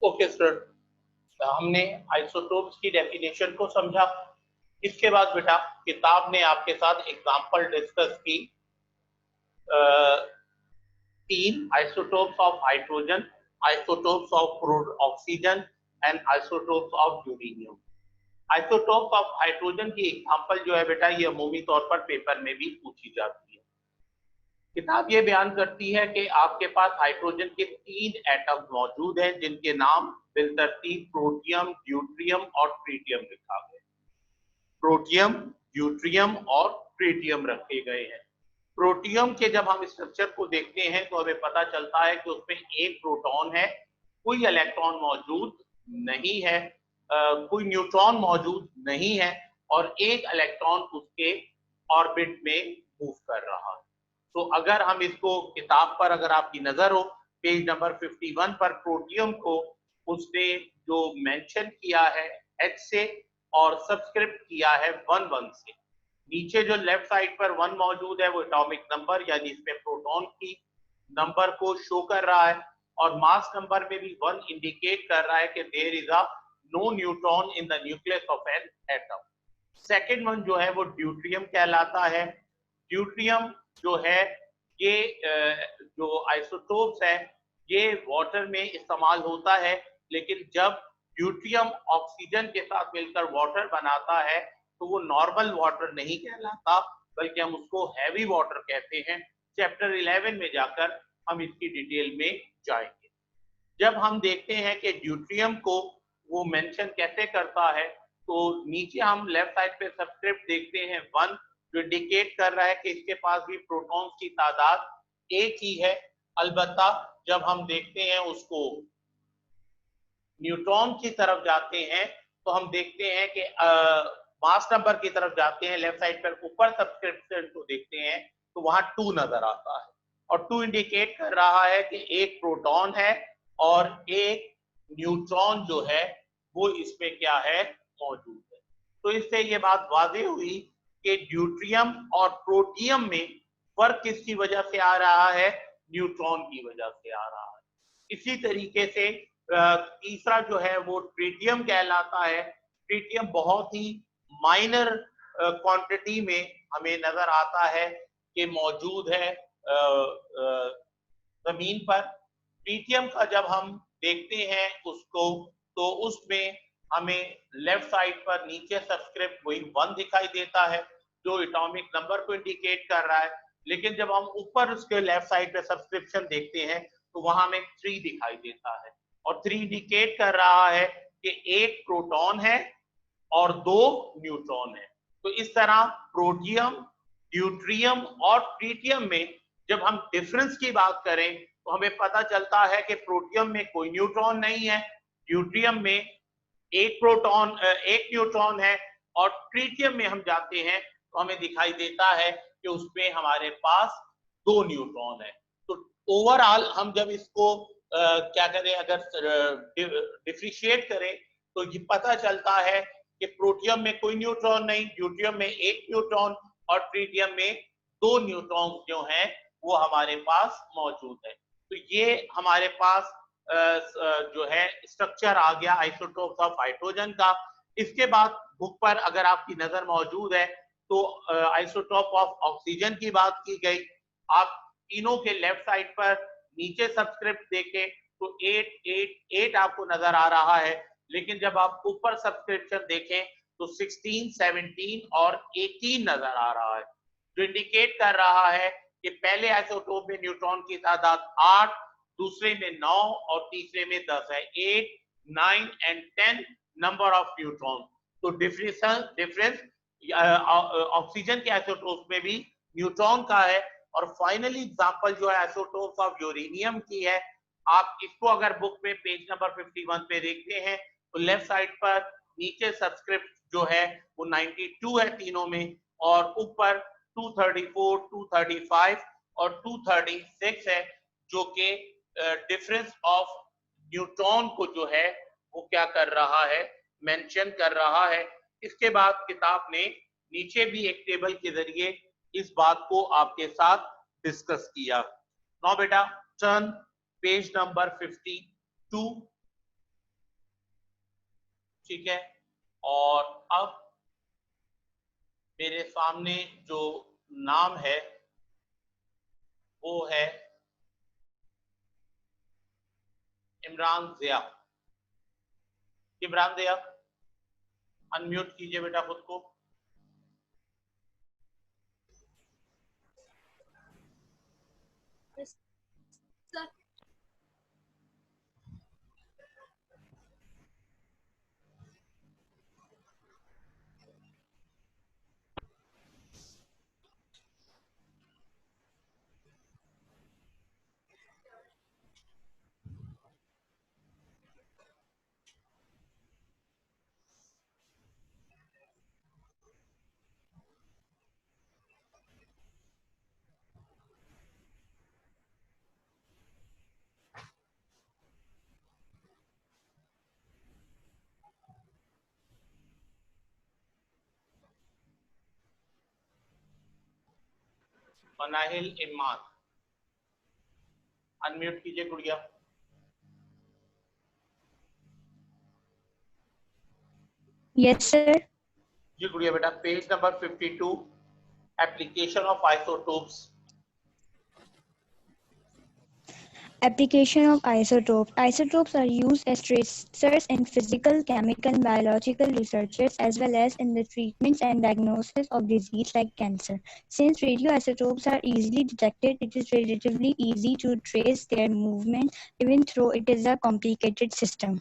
Okay sir, हमने isotopes की definition को समझा। इसके बाद बेटा किताब ने आपके साथ एग्जांपल डिस्कस की। 3 isotopes of hydrogen, isotopes of oxygen and isotopes of uranium. Isotopes of hydrogen की एग्जांपल जो है बेटा, ये अमूमी तौर पर पेपर में भी पूछी जाती है। किताब ये बयान करती है कि आपके पास हाइड्रोजन के 3 एटम मौजूद हैं जिनके नाम बिलतरतीब प्रोटियम, ड्यूट्रियम और ट्रिटियम लिखा गया। प्रोटियम, ड्यूट्रियम और ट्रिटियम रखे गए हैं। प्रोटियम के जब हम स्ट्रक्चर को देखते हैं तो हमें पता चलता है कि उसमें एक प्रोटॉन है, कोई इलेक्ट्रॉन मौजूद नहीं है, कोई न्यूट्रॉन मौजूद नहीं है और एक इलेक्ट्रॉन उसके ऑर्बिट में मूव कर रहा है। तो अगर हम इसको किताब पर अगर आपकी नजर हो पेज नंबर 51 पर, प्रोटियम को उसने जो मेंशन किया है H से और सब्सक्रिप्ट किया है 1 से। नीचे जो लेफ्ट साइड पर 1 मौजूद है वो एटॉमिक नंबर यानी इसमें प्रोटॉन की नंबर को शो कर रहा है और मास नंबर में भी 1 इंडिकेट कर रहा है कि there is a no neutron in the nucleus of an atom. Second one जो है वो ड्यूट्रियम कहलाता है। ड्यूट्रियम जो है ये जो आइसोटोप्स है ये वाटर में इस्तेमाल होता है, लेकिन जब ड्यूट्रियम ऑक्सीजन के साथ मिलकर वाटर बनाता है तो वो नॉर्मल वाटर नहीं कहलाता बल्कि हम उसको हैवी वाटर कहते हैं। चैप्टर 11 में जाकर हम इसकी डिटेल में जाएंगे। जब हम देखते हैं कि ड्यूट्रियम को वो मेंशन कैसे करता है तो नीचे हम लेफ्ट साइड पे सब्सक्रिप्ट देखते हैं 1, जो इंडिकेट कर रहा है कि इसके पास भी प्रोटॉन्स की तादाद एक ही है। अलबत्ता जब हम देखते हैं उसको न्यूट्रॉन की तरफ जाते हैं तो हम देखते हैं कि मास नंबर की तरफ जाते हैं, लेफ्ट साइड पर ऊपर सब्सक्रिप्शन को देखते हैं तो वहां 2 नजर आता है और 2 इंडिकेट कर रहा है कि एक प्रोटॉन है और एक न्यूट्रॉन जो है वो इसमें क्या है मौजूद है। तो इससे ये बात वाज़ेह हुई कि ड्यूट्रियम और प्रोटियम में फर्क किसकी वजह से आ रहा है, न्यूट्रॉन की वजह से आ रहा है। इसी तरीके से तीसरा जो है वो ट्रिटियम कहलाता है। ट्रिटियम बहुत ही माइनर क्वांटिटी में हमें नजर आता है कि मौजूद है जमीन पर। ट्रिटियम का जब हम देखते हैं उसको तो उसमें हमें लेफ्ट साइड पर नीचे सब्सक्रिप्ट वही 1 दिखाई देता है जो एटॉमिक नंबर को इंडिकेट कर रहा है, लेकिन जब हम ऊपर उसके लेफ्ट साइड पे सब्सक्रिप्शन देखते हैं तो वहां हमें 3 दिखाई देता है और 3 इंडिकेट कर रहा है कि एक प्रोटॉन है और 2 न्यूट्रॉन है। तो इस तरह प्रोटियम, ड्यूट्रियम और ट्रिटियम में जब हम डिफरेंस की बात करें तो हमें पता चलता है कि प्रोटियम में कोई न्यूट्रॉन नहीं है, ड्यूट्रियम में एक प्रोटॉन एक न्यूट्रॉन है और ट्रिटियम में हम जाते हैं तो हमें दिखाई देता है कि उसमें हमारे पास 2 न्यूट्रॉन है। तो ओवरऑल हम जब इसको क्या करें, अगर डिफरेंशिएट करें तो ये पता चलता है कि प्रोटियम में कोई न्यूट्रॉन नहीं, ड्यूट्रियम में एक न्यूट्रॉन और ट्रिटियम में 2 न्यूट्रॉन जो हैं वो हमारे पास मौजूद है। तो ये हमारे पास जो है स्ट्रक्चर आ गया आइसोटोप्स ऑफ हाइड्रोजन का। इसके बाद बुक पर अगर आपकी नजर मौजूद है तो आइसोटोप ऑफ ऑक्सीजन की बात की गई। आप तीनों के लेफ्ट साइड पर नीचे सब्सक्रिप्ट देखें तो 8 आपको नजर आ रहा है, लेकिन जब आप ऊपर सब्सक्रिप्शन देखें तो 16, 17 और 18 नजर आ रहा है, जो इंडिकेट कर रहा है कि पहले आइसोटोप में न्यूट्रॉन की तादाद 8, दूसरे में 9 और तीसरे में 10 है। 8, 9 एंड 10 नंबर ऑफ न्यूट्रॉन। तो डिफरेंस ऑक्सीजन के आइसोटोप में भी न्यूट्रॉन का है। और फाइनली एग्जांपल जो है आइसोटोप्स ऑफ यूरेनियम की है। आप इसको अगर बुक में पेज नंबर 51 पे देखते हैं तो लेफ्ट साइड पर नीचे सब्सक्रिप्ट जो है वो 92 है तीनों में और ऊपर 234, 235 और 236 है, जो कि डिफरेंस ऑफ न्यूट्रॉन को जो है वो क्या कर रहा है, मेंशन कर रहा है। इसके बाद किताब ने नीचे भी एक टेबल के जरिए इस बात को आपके साथ डिस्कस किया। नाउ बेटा टर्न पेज नंबर 52। ठीक है। और अब मेरे सामने जो नाम है वो है इमरान जिया। इमरान जिया, अनम्यूट कीजिए बेटा खुद को। सर मनाहिल इमान, अनम्यूट कीजिए गुड़िया। Yes, sir. जी गुड़िया बेटा, page number 52, application of isotopes. Application of isotopes. Isotopes are used as tracers in physical, chemical, and biological researches, as well as in the treatments and diagnosis of disease like cancer. Since radioisotopes are easily detected, it is relatively easy to trace their movement, even though it is a complicated system.